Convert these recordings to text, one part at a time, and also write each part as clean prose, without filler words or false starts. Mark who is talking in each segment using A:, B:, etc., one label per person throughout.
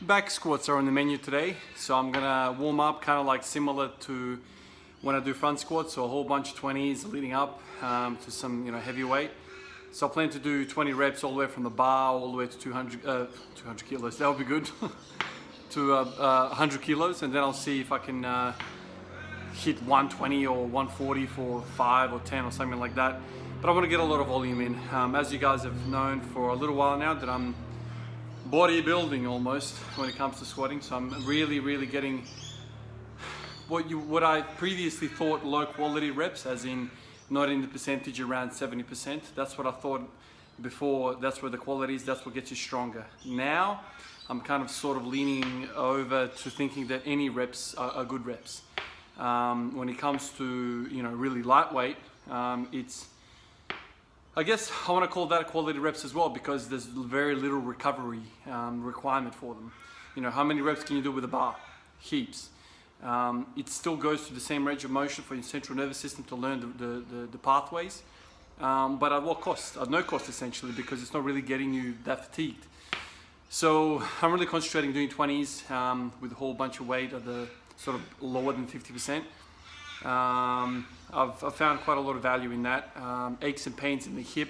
A: Back squats are on the menu today, so I'm gonna warm up kind of like similar to when I do front squats, so a whole bunch of 20s leading up to some heavy weight. So I plan to do 20 reps all the way from the bar all the way to 200 kilos. That would be good. To 100 kilos, and then I'll see if I can hit 120 or 140 for 5 or 10 or something like that. But I want to get a lot of volume in. As you guys have known for a little while now that I'm bodybuilding almost when it comes to squatting, so I'm really getting what I previously thought low quality reps, as in not in the percentage around 70%. That's what I thought before. That's where the quality is, that's what gets you stronger. Now I'm kind of sort of leaning over to thinking that any reps are good reps. When it comes to really lightweight, I guess I want to call that quality reps as well, because there's very little recovery requirement for them. How many reps can you do with a bar? Heaps. It still goes through the same range of motion for your central nervous system to learn the pathways, but at what cost? At no cost essentially, because it's not really getting you that fatigued. So I'm really concentrating doing 20s with a whole bunch of weight at the sort of lower than 50%. I've found quite a lot of value in that. Aches and pains in the hip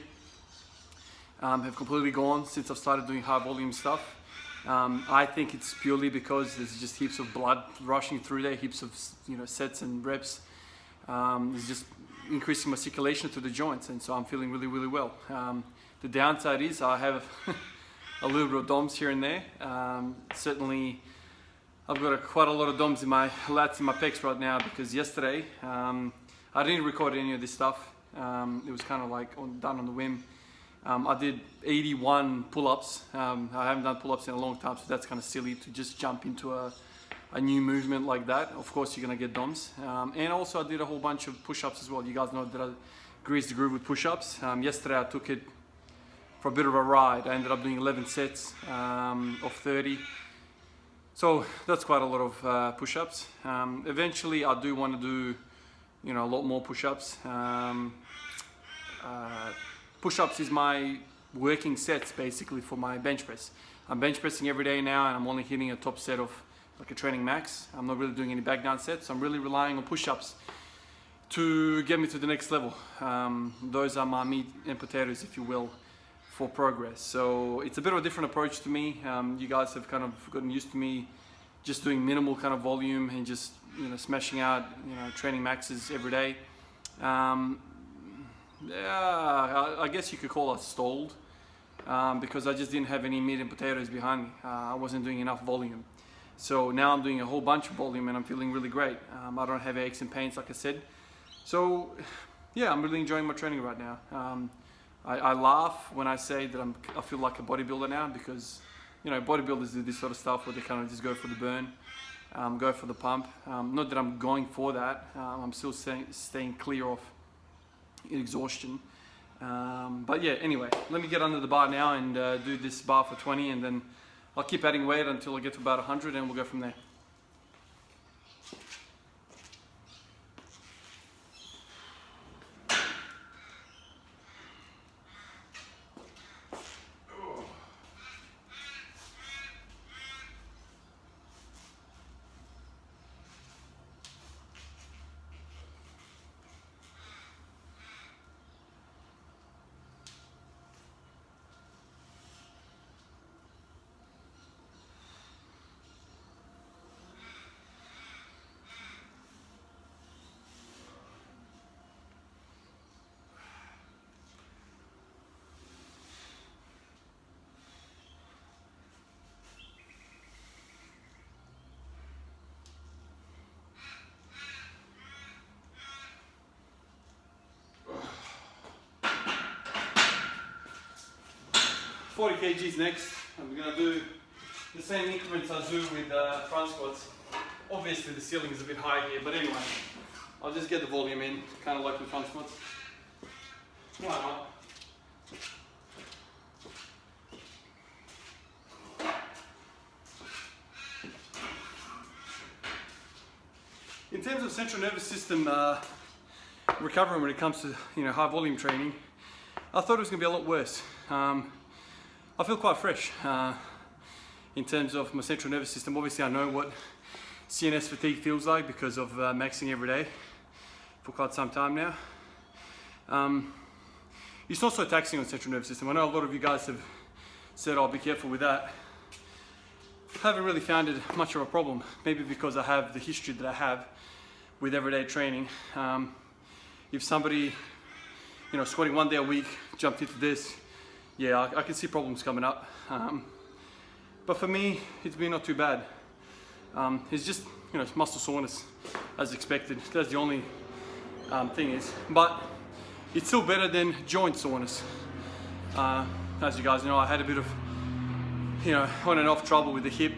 A: have completely gone since I've started doing high volume stuff. I think it's purely because there's just heaps of blood rushing through there, heaps of sets and reps. It's just increasing my circulation through the joints, and so I'm feeling really well. The downside is I have a little bit of DOMs here and there. Certainly I've got quite a lot of DOMs in my lats and my pecs right now, because yesterday I didn't record any of this stuff. It was kind of like done on the whim. I did 81 pull-ups. I haven't done pull-ups in a long time, so that's kind of silly to just jump into a new movement like that. Of course you're gonna get DOMs. And also I did a whole bunch of push-ups as well. You guys know that I greased the groove with push-ups. Yesterday I took it for a bit of a ride. I ended up doing 11 sets of 30. So that's quite a lot of push-ups. Eventually I do want to do a lot more push-ups. Push-ups is my working sets basically for my bench press. I'm bench pressing every day now, and I'm only hitting a top set of like a training max. I'm not really doing any back down sets. I'm really relying on push-ups to get me to the next level. Those are my meat and potatoes, if you will, for progress. So it's a bit of a different approach to me. You guys have kind of gotten used to me just doing minimal kind of volume and just smashing out training maxes every day. Yeah, I guess you could call us stalled, because I just didn't have any meat and potatoes behind me. I wasn't doing enough volume. So now I'm doing a whole bunch of volume and I'm feeling really great. I don't have aches and pains, like I said. So yeah, I'm really enjoying my training right now. I laugh when I say that I feel like a bodybuilder now, because bodybuilders do this sort of stuff where they kind of just go for the burn, go for the pump. Not that I'm going for that. I'm still staying clear of exhaustion. But yeah, anyway, let me get under the bar now and do this bar for 20, and then I'll keep adding weight until I get to about 100, and we'll go from there. $40 kgs next. I'm going to do the same increments I do with front squats. Obviously the ceiling is a bit high here, but anyway, I'll just get the volume in, kind of like with front squats. Why not? In terms of central nervous system recovery when it comes to high volume training, I thought it was going to be a lot worse. I feel quite fresh. in terms of my central nervous system. Obviously I know what CNS fatigue feels like because of maxing every day for quite some time now. It's not so taxing on the central nervous system. I know a lot of you guys have said, oh, be careful with that. I haven't really found it much of a problem, maybe because I have the history that I have with everyday training. If somebody, you know, squatting 1 day a week jumped into this, yeah, I can see problems coming up. But for me, it's been not too bad. It's just, you know, muscle soreness as expected. That's the only thing is. But it's still better than joint soreness. As you guys know, I had a bit of, you know, on and off trouble with the hip,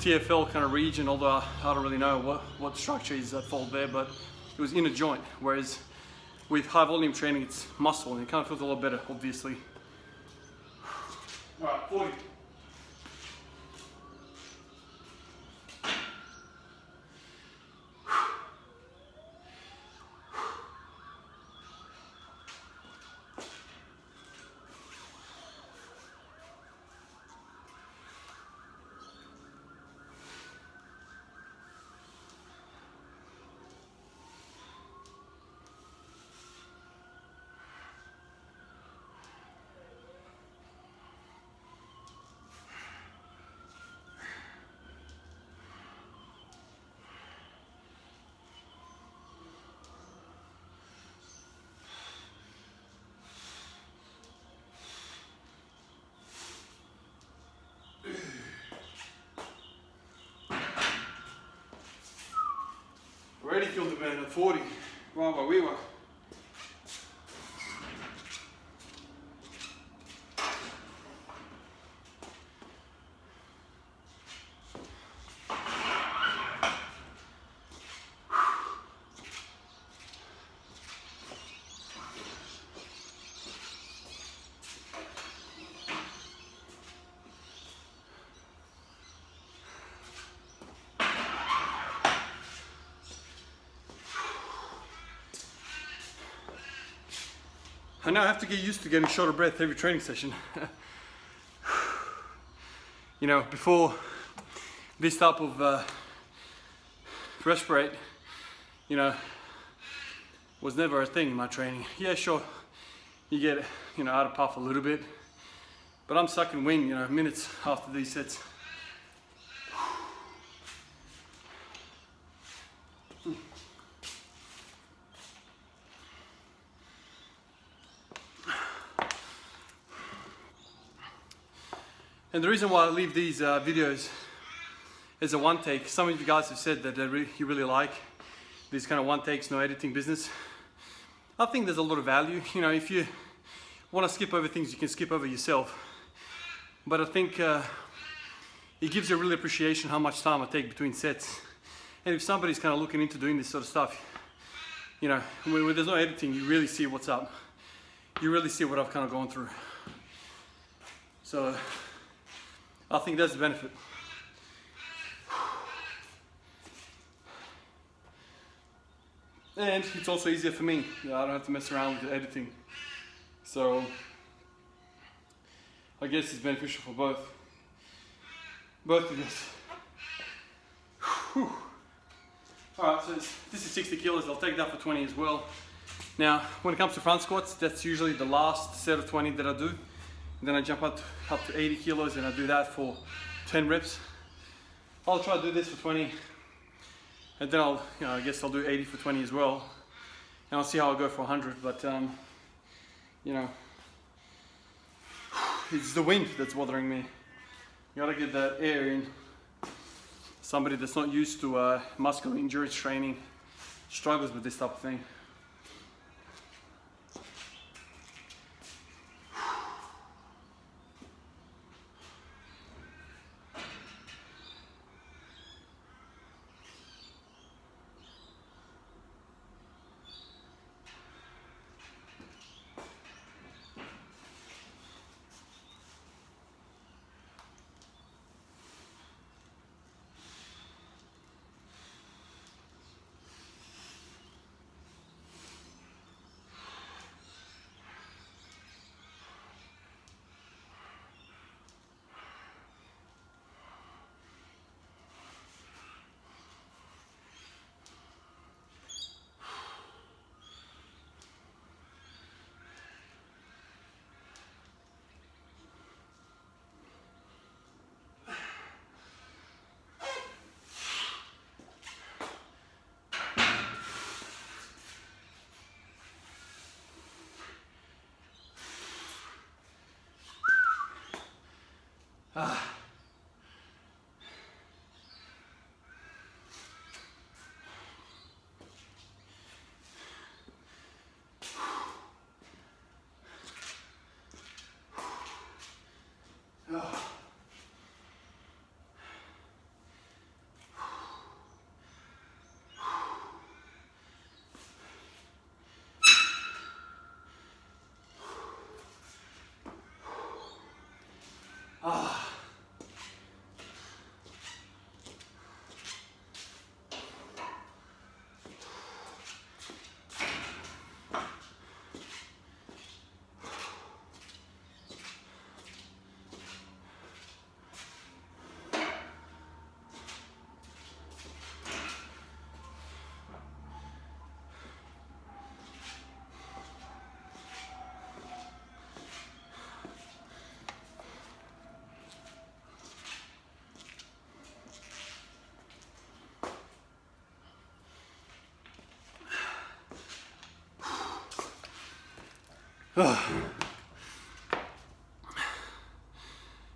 A: TFL kind of region, although I don't really know what structure is at fault there, but it was in a joint. Whereas with high volume training, it's muscle, and it kind of feels a lot better, obviously. All right, 40. Already killed the man at 40, right where we were. I now have to get used to getting short of breath every training session. You know, before this type of respirate, you know, was never a thing in my training. Yeah, sure, you get, you know, out of puff a little bit, but I'm sucking wind, you know, minutes after these sets. And the reason why I leave these videos as a one take, some of you guys have said that you really like these kind of one takes, no editing business. I think there's a lot of value. You know, if you want to skip over things, you can skip over yourself. But I think it gives you a real appreciation how much time I take between sets. And if somebody's kind of looking into doing this sort of stuff, you know, when there's no editing, you really see what's up. You really see what I've kind of gone through. So I think that's the benefit. And it's also easier for me. You know, I don't have to mess around with the editing. So I guess it's beneficial for both of us. Whew. Alright, so this is 60 kilos. I'll take that for 20 as well. Now, when it comes to front squats, that's usually the last set of 20 that I do. And then I jump up to 80 kilos and I do that for 10 reps. I'll try to do this for 20. And then I'll, you know, I guess I'll do 80 for 20 as well. And I'll see how I go for 100. But, you know, it's the wind that's bothering me. You gotta get that air in. Somebody that's not used to muscular endurance training struggles with this type of thing.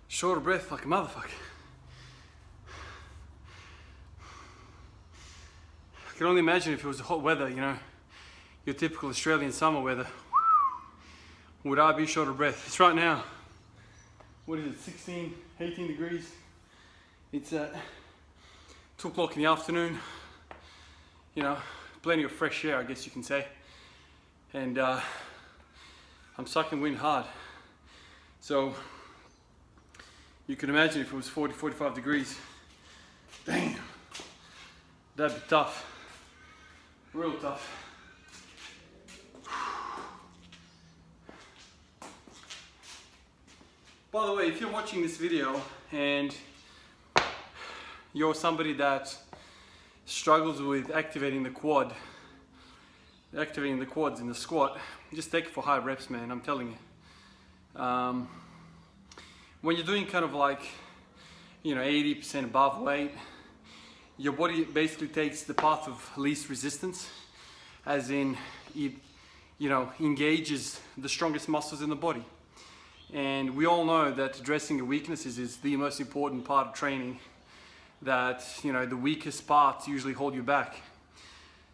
A: Short of breath like a motherfucker. I can only imagine if it was hot weather, you know, your typical Australian summer weather. Would I be short of breath? It's right now. What is it, 16, 18 degrees? It's at 2 o'clock in the afternoon. You know, plenty of fresh air, I guess you can say. And I'm sucking wind hard. So you can imagine if it was 40, 45 degrees. Damn, that'd be tough. Real tough. By the way, if you're watching this video and you're somebody that struggles with activating the quads in the squat, just take it for high reps, man, I'm telling you. When you're doing kind of like, you know, 80% above weight, your body basically takes the path of least resistance, as in it, you know, engages the strongest muscles in the body. And we all know that addressing your weaknesses is the most important part of training, that, you know, the weakest parts usually hold you back.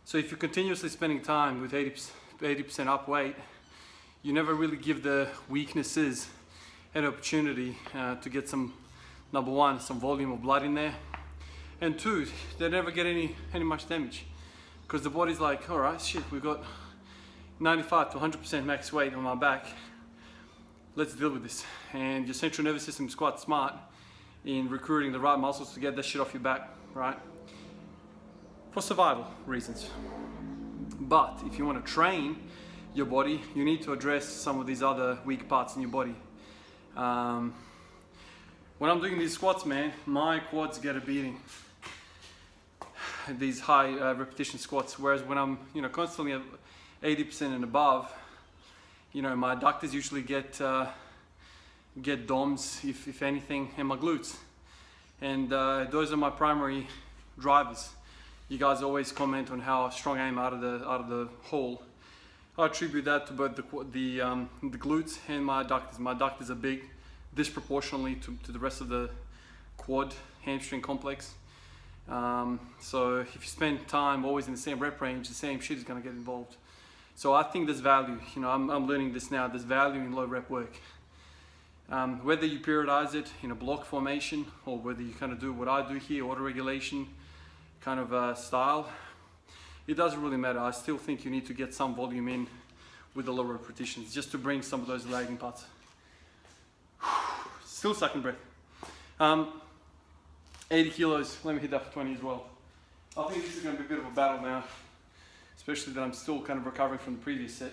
A: So if you're continuously spending time with 80% up weight, you never really give the weaknesses an opportunity to get some, number one, some volume of blood in there, and two, they never get any much damage, because the body's like, all right, shit, we've got 95 to 100% max weight on my back. Let's deal with this. And your central nervous system is quite smart in recruiting the right muscles to get that shit off your back, right? For survival reasons. But if you want to train your body, you need to address some of these other weak parts in your body. When I'm doing these squats, man, my quads get a beating. These high repetition squats, whereas when I'm, you know, constantly at 80% and above, you know, my adductors usually get DOMs, if anything, and my glutes. And those are my primary drivers. You guys always comment on how strong I am out of the hole. I attribute that to both the glutes and my adductors. My adductors are big, disproportionately to the rest of the quad hamstring complex. So if you spend time always in the same rep range, the same shit is going to get involved. So I think there's value, you know, I'm learning this now, there's value in low rep work. Whether you periodize it in a block formation or whether you kind of do what I do here, auto-regulation kind of style, it doesn't really matter. I still think you need to get some volume in with the lower repetitions just to bring some of those lagging parts. Still sucking breath. 80 kilos, let me hit that for 20 as well. I think this is going to be a bit of a battle now, especially that I'm still kind of recovering from the previous set.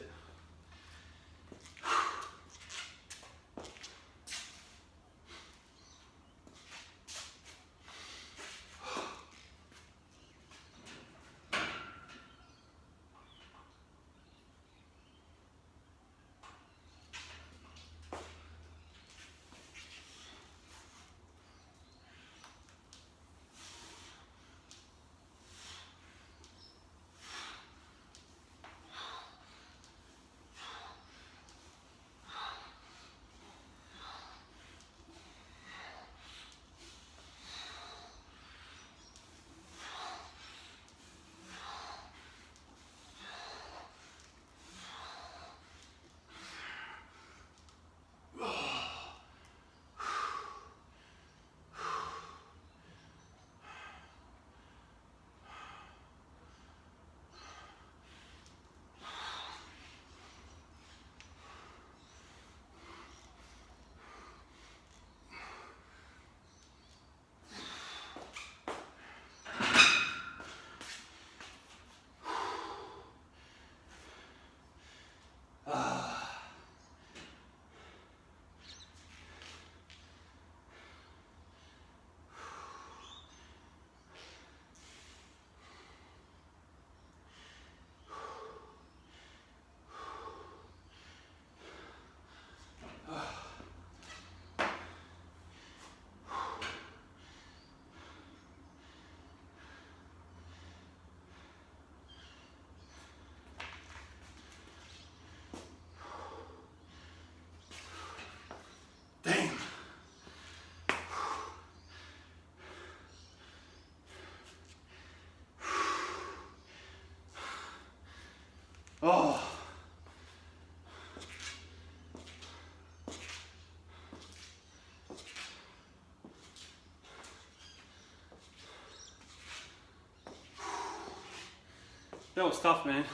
A: That was tough, man.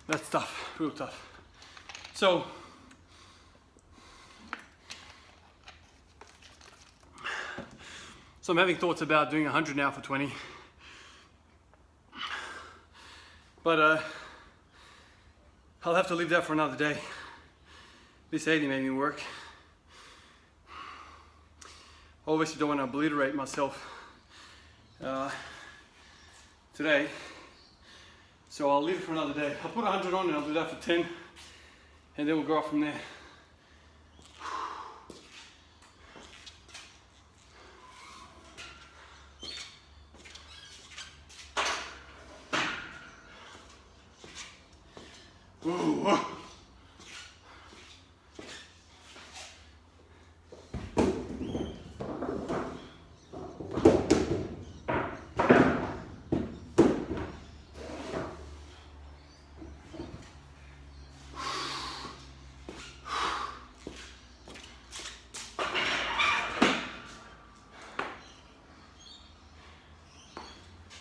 A: That's tough, real tough. So, I'm having thoughts about doing 100 now for 20. But I'll have to leave that for another day. This 80 made me work. Obviously don't want to obliterate myself today. So I'll leave it for another day. I'll put 100 on and I'll do that for 10. And then we'll go off from there. Ooh.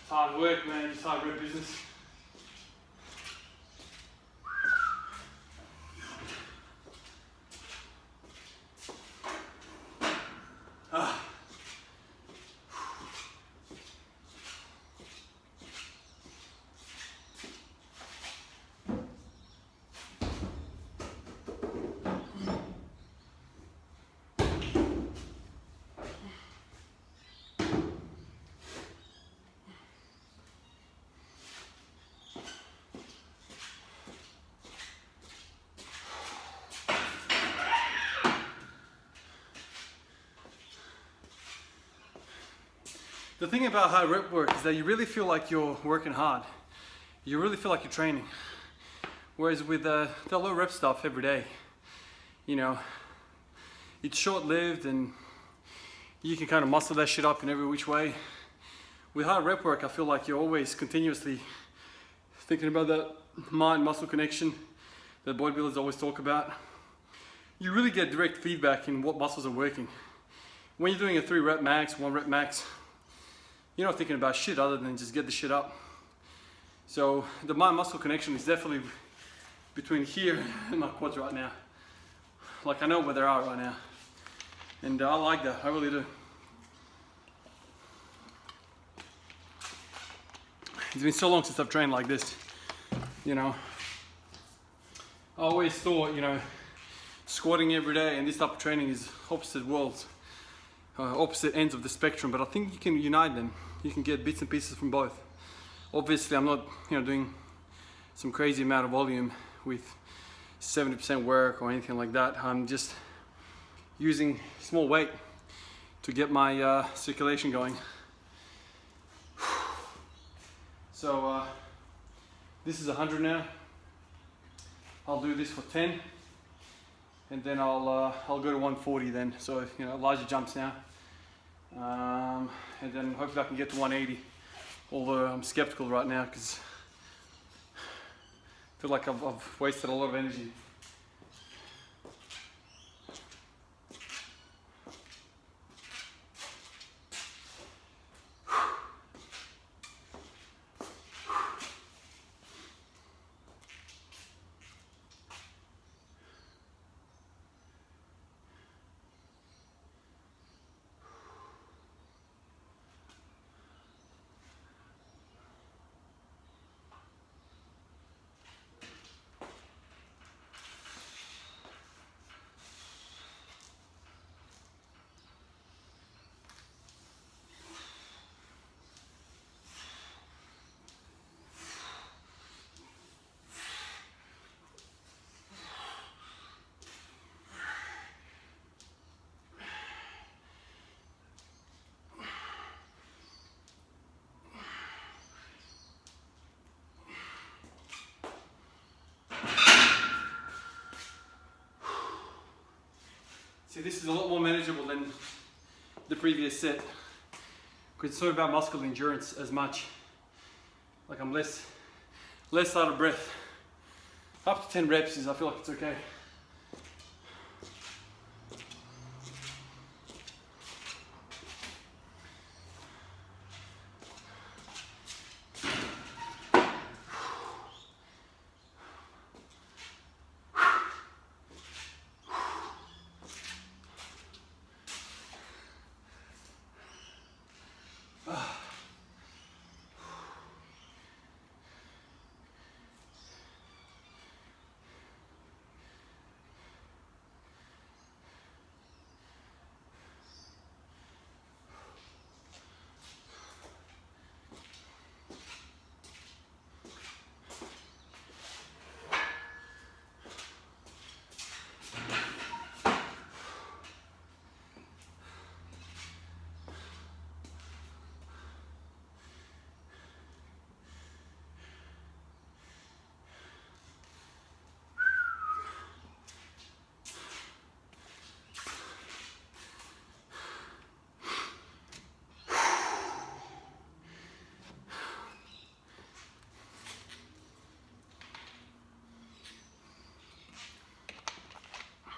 A: Hard work, man. It's hard work business. The thing about high rep work is that you really feel like you're working hard. You really feel like you're training. Whereas with the low rep stuff every day, you know, it's short-lived and you can kind of muscle that shit up in every which way. With high rep work, I feel like you're always continuously thinking about that mind-muscle connection that bodybuilders always talk about. You really get direct feedback in what muscles are working. When you're doing a 3 rep max, 1 rep max, you're not thinking about shit other than just get the shit up. So the mind-muscle connection is definitely between here and my quads right now. Like I know where they are right now. And I like that, I really do. It's been so long since I've trained like this, you know. I always thought, you know, squatting every day and this type of training is opposite worlds. Opposite ends of the spectrum, but I think you can unite them. You can get bits and pieces from both. Obviously, I'm not, you know, doing some crazy amount of volume with 70% work or anything like that. I'm just using small weight to get my circulation going. So this is 100 now. I'll do this for 10. And then I'll go to 140 then, so you know, larger jumps now. And then hopefully I can get to 180. Although I'm skeptical right now because I feel like I've wasted a lot of energy. See, this is a lot more manageable than the previous set. Because it's not about muscular endurance as much. Like I'm less out of breath. Up to 10 reps is, I feel like it's okay.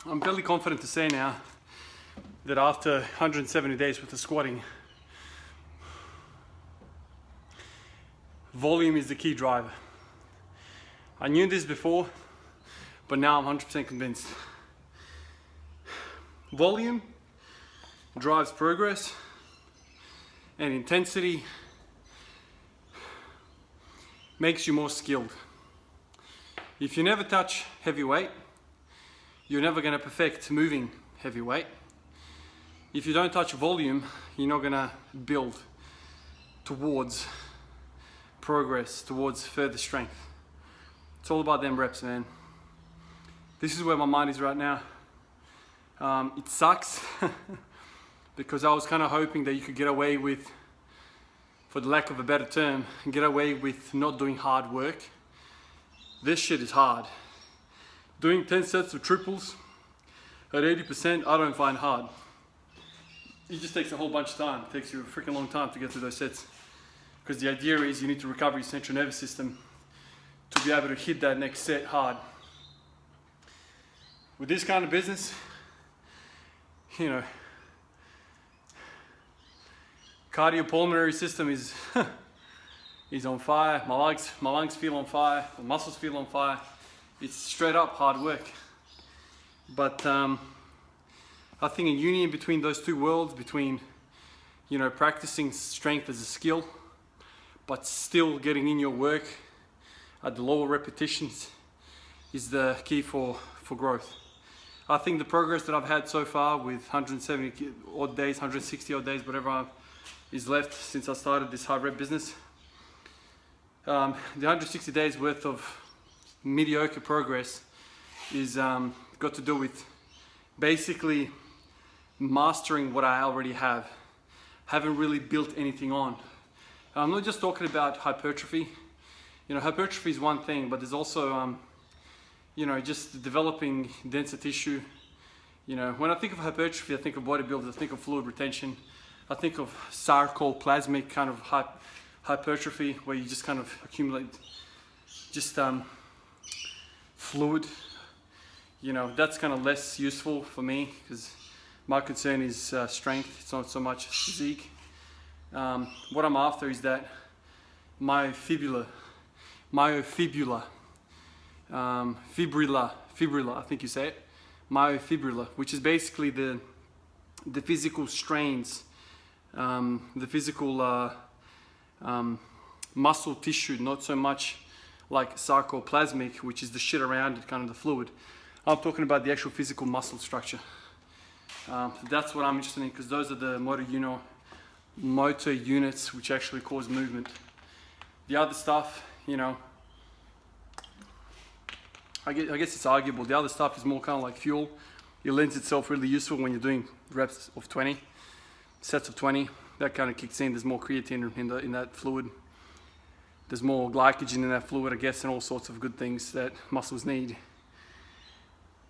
A: I'm fairly confident to say now that after 170 days with the squatting, volume is the key driver. I knew this before, but now I'm 100% convinced. Volume drives progress, and intensity makes you more skilled. If you never touch heavy weight, you're never going to perfect moving heavy weight. If you don't touch volume, you're not going to build towards progress, towards further strength. It's all about them reps, man. This is where my mind is right now. It sucks because I was kind of hoping that you could get away with, for the lack of a better term, get away with not doing hard work. This shit is hard. Doing 10 sets of triples at 80%, I don't find hard. It just takes a whole bunch of time. It takes you a freaking long time to get through those sets. Because the idea is you need to recover your central nervous system to be able to hit that next set hard. With this kind of business, you know, cardiopulmonary system is is on fire. My lungs feel on fire. My muscles feel on fire. It's straight up hard work. But I think a union between those two worlds, between, you know, practicing strength as a skill, but still getting in your work at the lower repetitions, is the key for growth. I think the progress that I've had so far with 170 odd days, 160 odd days, whatever is left since I started this high rep business, the 160 days worth of mediocre progress is got to do with basically mastering what I already have. Haven't really built anything on. I'm not just talking about hypertrophy. You know, hypertrophy is one thing, but there's also you know, just developing denser tissue. You know, when I think of hypertrophy, I think of bodybuilders, I think of fluid retention. I think of sarcoplasmic kind of hypertrophy, where you just kind of accumulate just fluid. You know, that's kind of less useful for me because my concern is strength. It's not so much physique. What I'm after is that myofibula, fibrilla, I think you say it, myofibrilla, which is basically the physical strains, the physical muscle tissue, not so much like sarcoplasmic, which is the shit around it, kind of the fluid. I'm talking about the actual physical muscle structure. That's what I'm interested in, because those are the motor units which actually cause movement. The other stuff, you know, I guess it's arguable. The other stuff is more kind of like fuel. It lends itself really useful when you're doing reps of 20, sets of 20. That kind of kicks in. There's more creatine in that fluid. There's more glycogen in that fluid, I guess, and all sorts of good things that muscles need.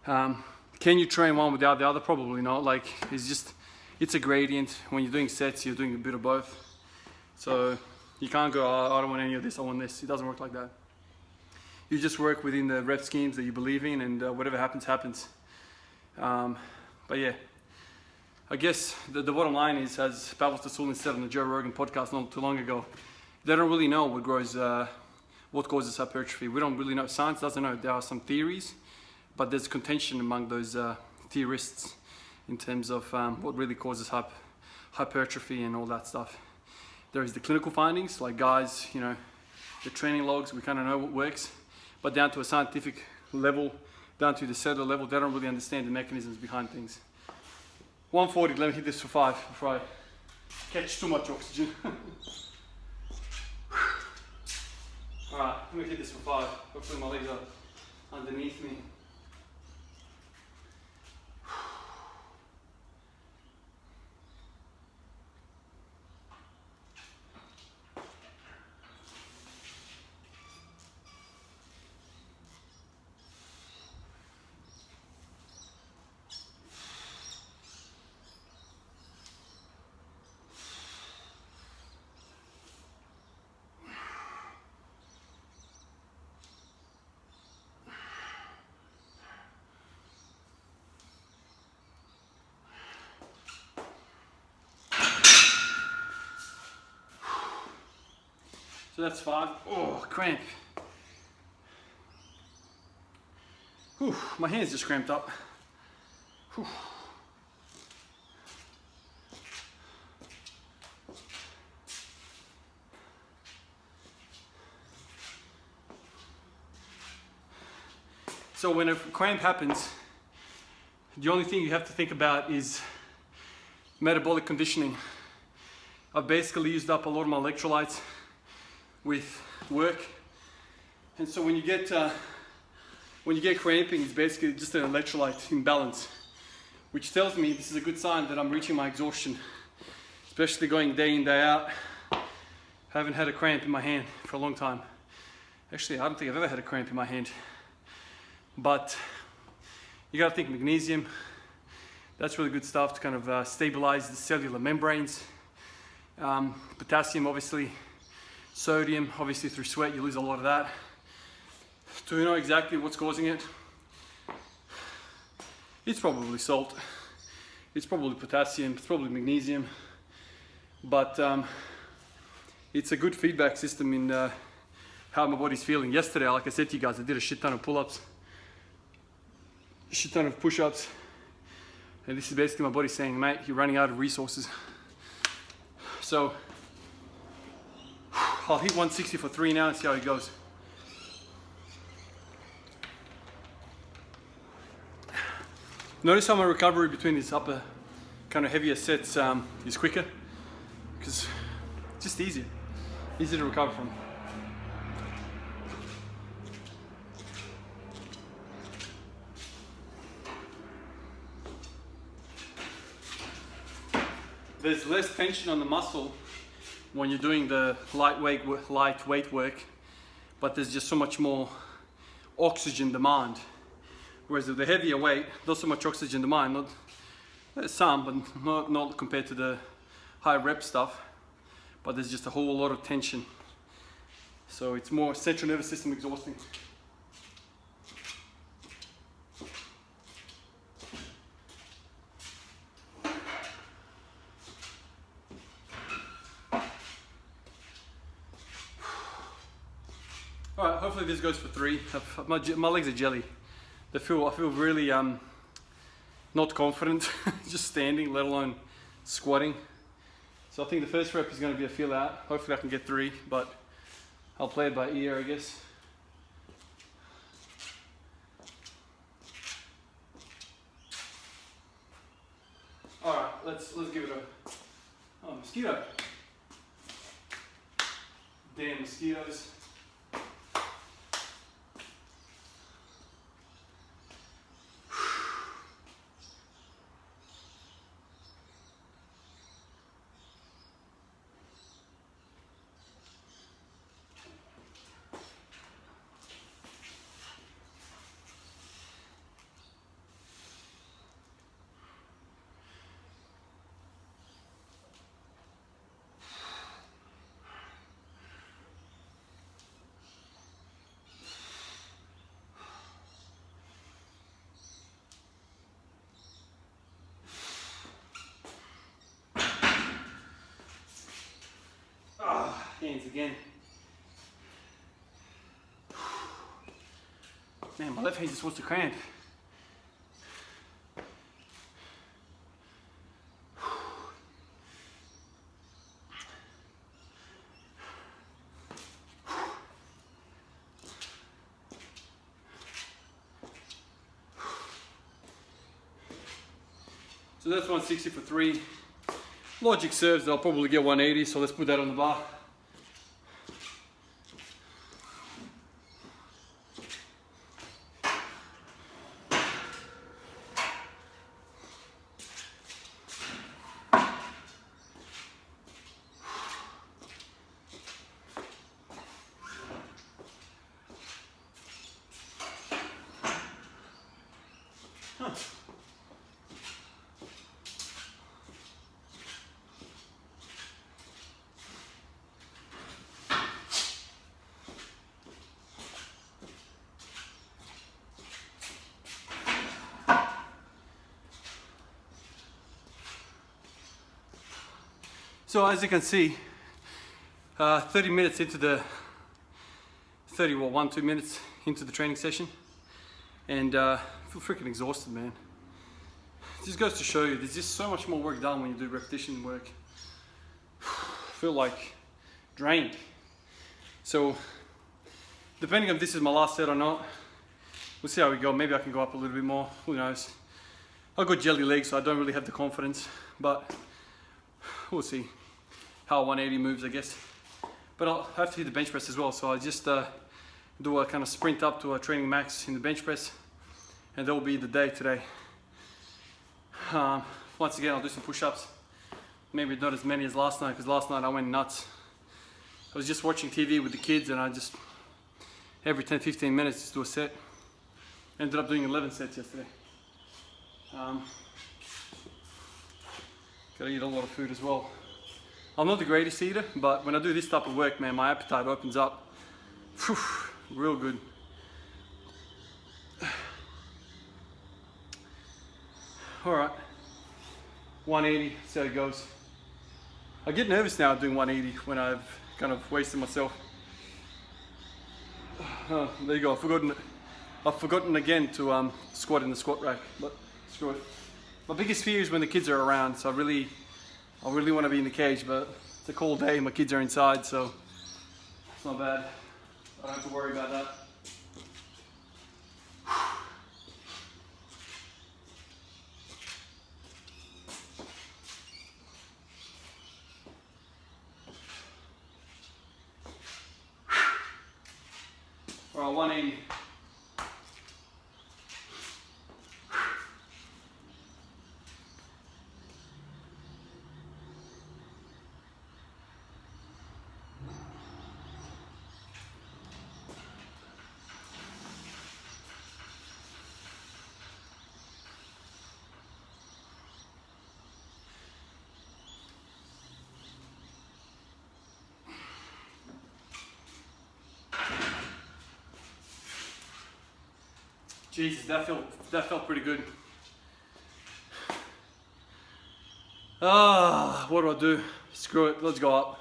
A: Can you train one without the other? Probably not. Like, it's a gradient. When you're doing sets, you're doing a bit of both. So you can't go, oh, I don't want any of this, I want this. It doesn't work like that. You just work within the rep schemes that you believe in, and whatever happens, happens. But yeah, I guess the bottom line is, as Pavel Stasulin said on the Joe Rogan podcast not too long ago, they don't really know what causes hypertrophy. We don't really know. Science doesn't know. There are some theories, but there's contention among those theorists in terms of what really causes hypertrophy and all that stuff. There is the clinical findings, like guys, you know, the training logs, we kind of know what works, but down to a scientific level, down to the cellular level, they don't really understand the mechanisms behind things. 140, let me hit this for 5 before I catch too much oxygen. Alright, let me hit this for 5. Hopefully my legs are underneath me. that's 5. Oh, cramp. Whew, my hands just cramped up. Whew. So when a cramp happens, the only thing you have to think about is metabolic conditioning. I've basically used up a lot of my electrolytes with work, and so when you get cramping, it's basically just an electrolyte imbalance, which tells me this is a good sign that I'm reaching my exhaustion, especially going day in, day out. I haven't had a cramp in my hand for a long time. Actually, I don't think I've ever had a cramp in my hand. But you gotta think magnesium, that's really good stuff to kind of stabilize the cellular membranes. Potassium, obviously. Sodium, obviously through sweat you lose a lot of that. Do you know exactly what's causing it? It's probably salt, it's probably potassium, it's probably magnesium, but it's a good feedback system in how my body's feeling. Yesterday, like I said to you guys, I did a shit ton of pull-ups, a shit ton of push-ups, and this is basically my body saying, mate, you're running out of resources. So I'll hit 160 for 3 now and see how it goes. Notice how my recovery between these upper kind of heavier sets is quicker, because it's just easier to recover from. There's less tension on the muscle when you're doing the lightweight work, but there's just so much more oxygen demand. Whereas with the heavier weight, not so much oxygen demand, there's some, but not compared to the high rep stuff, but there's just a whole lot of tension. So it's more central nervous system exhausting. All right, hopefully this goes for 3. My legs are jelly. I feel really not confident just standing, let alone squatting. So I think the first rep is going to be a feel out. Hopefully I can get 3, but I'll play it by ear, I guess. All right, let's give it a mosquito. Damn mosquitoes. Hands again. Man, my left hand just wants to cramp. So that's 160 for 3. Logic serves that I'll probably get 180, so let's put that on the bar. So as you can see, 30 minutes into the 2 minutes into the training session, and I feel freaking exhausted, man. It just goes to show you there's just so much more work done when you do repetition work. I feel like drained. So depending if this is my last set or not, we'll see how we go. Maybe I can go up a little bit more, who knows. I've got jelly legs, so I don't really have the confidence, but we'll see how 180 moves, I guess. But I'll have to hit the bench press as well, so I just do a kind of sprint up to a training max in the bench press, and that will be the day today. Once again, I'll do some push-ups. Maybe not as many as last night, because last night I went nuts. I was just watching TV with the kids, and I just, every 10-15 minutes, just do a set. Ended up doing 11 sets yesterday. Gotta eat a lot of food as well. I'm not the greatest eater, but when I do this type of work, man, my appetite opens up. Whew, real good. All right, 180, see how it goes. I get nervous now doing 180 when I've kind of wasted myself. There you go, I've forgotten again to squat in the squat rack, but screw it. My biggest fear is when the kids are around, so I really want to be in the cage, but it's a cold day, my kids are inside, so it's not bad. I don't have to worry about that. All right, 180. Jesus, that felt pretty good. What do I do? Screw it, let's go up.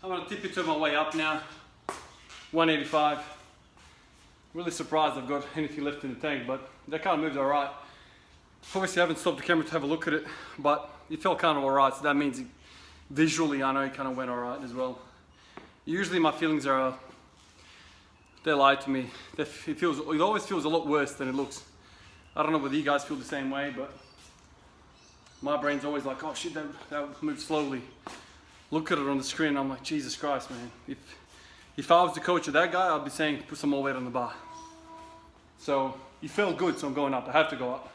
A: I'm going to tiptoe my way up now. 185. Really surprised I've got anything left in the tank, but that kind of moves alright. Obviously I haven't stopped the camera to have a look at it, but it felt kind of alright, so that means visually I know it kind of went alright as well. Usually my feelings are, they lie to me. It always feels a lot worse than it looks. I don't know whether you guys feel the same way, but my brain's always like, oh shit, that moved slowly. Look at it on the screen, I'm like, Jesus Christ, man. If I was the coach of that guy, I'd be saying, put some more weight on the bar. So, it felt good, so I'm going up. I have to go up.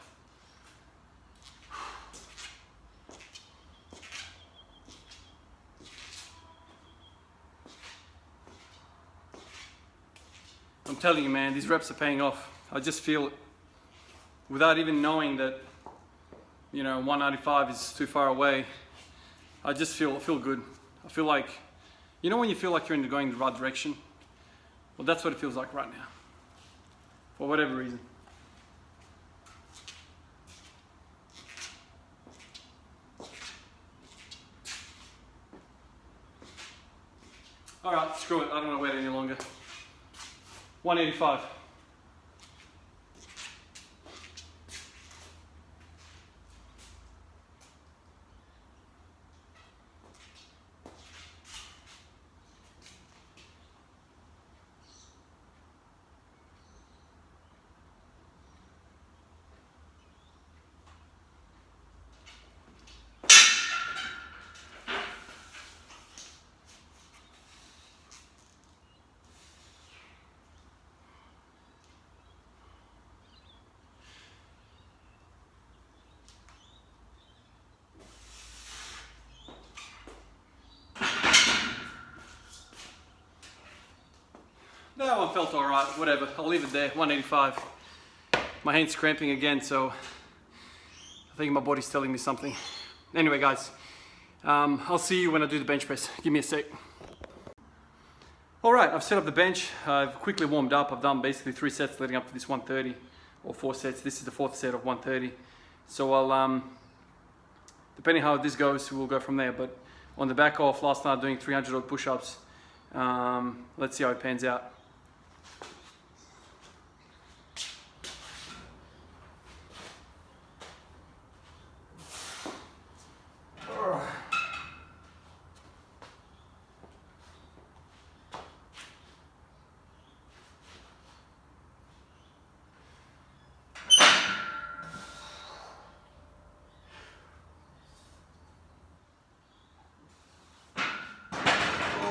A: I'm telling you, man, these reps are paying off. I just feel it. Without even knowing that, 195 is too far away. I just feel good. I feel like, when you feel like you're going the right direction? Well, that's what it feels like right now. For whatever reason. All right, screw it. I don't want to wait any longer. 185. That one felt alright, whatever, I'll leave it there, 185. My hand's cramping again, so I think my body's telling me something. Anyway, guys, I'll see you when I do the bench press. Give me a sec. All right, I've set up the bench. I've quickly warmed up. I've done basically 3 sets leading up to this 130, or 4 sets. This is the 4th set of 130. So I'll, depending how this goes, we'll go from there. But on the back off, last night doing 300 odd push-ups. Let's see how it pans out.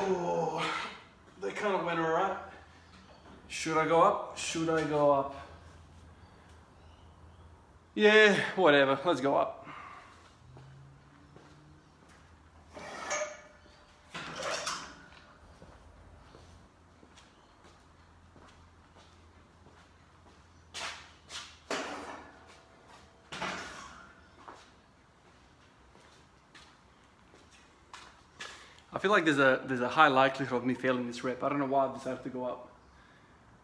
A: Oh, they kind of went all right. Should I go up? Should I go up? Yeah, whatever. Let's go up. I feel like there's a high likelihood of me failing this rep. I don't know why I decided to go up,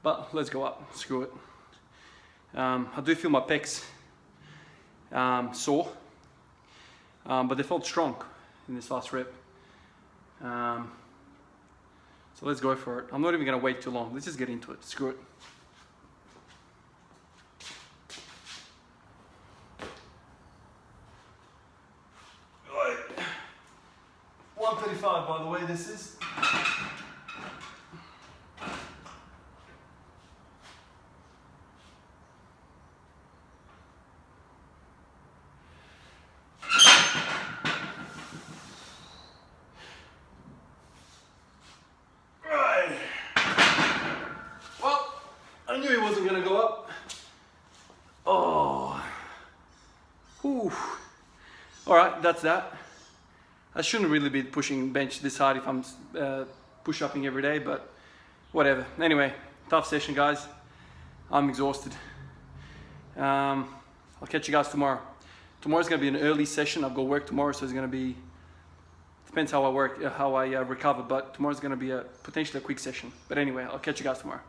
A: but let's go up. Screw it. I do feel my pecs sore, but they felt strong in this last rep. So let's go for it. I'm not even gonna wait too long. Let's just get into it. Screw it. Right. 135, by the way, this is. I knew he wasn't going to go up. Oh. Whew. Alright, that's that. I shouldn't really be pushing bench this hard if I'm push-upping every day, but whatever. Anyway, tough session, guys. I'm exhausted. I'll catch you guys tomorrow. Tomorrow's going to be an early session. I've got work tomorrow, so it's going to be... Depends how I work, how I recover, but tomorrow's going to be potentially a quick session. But anyway, I'll catch you guys tomorrow.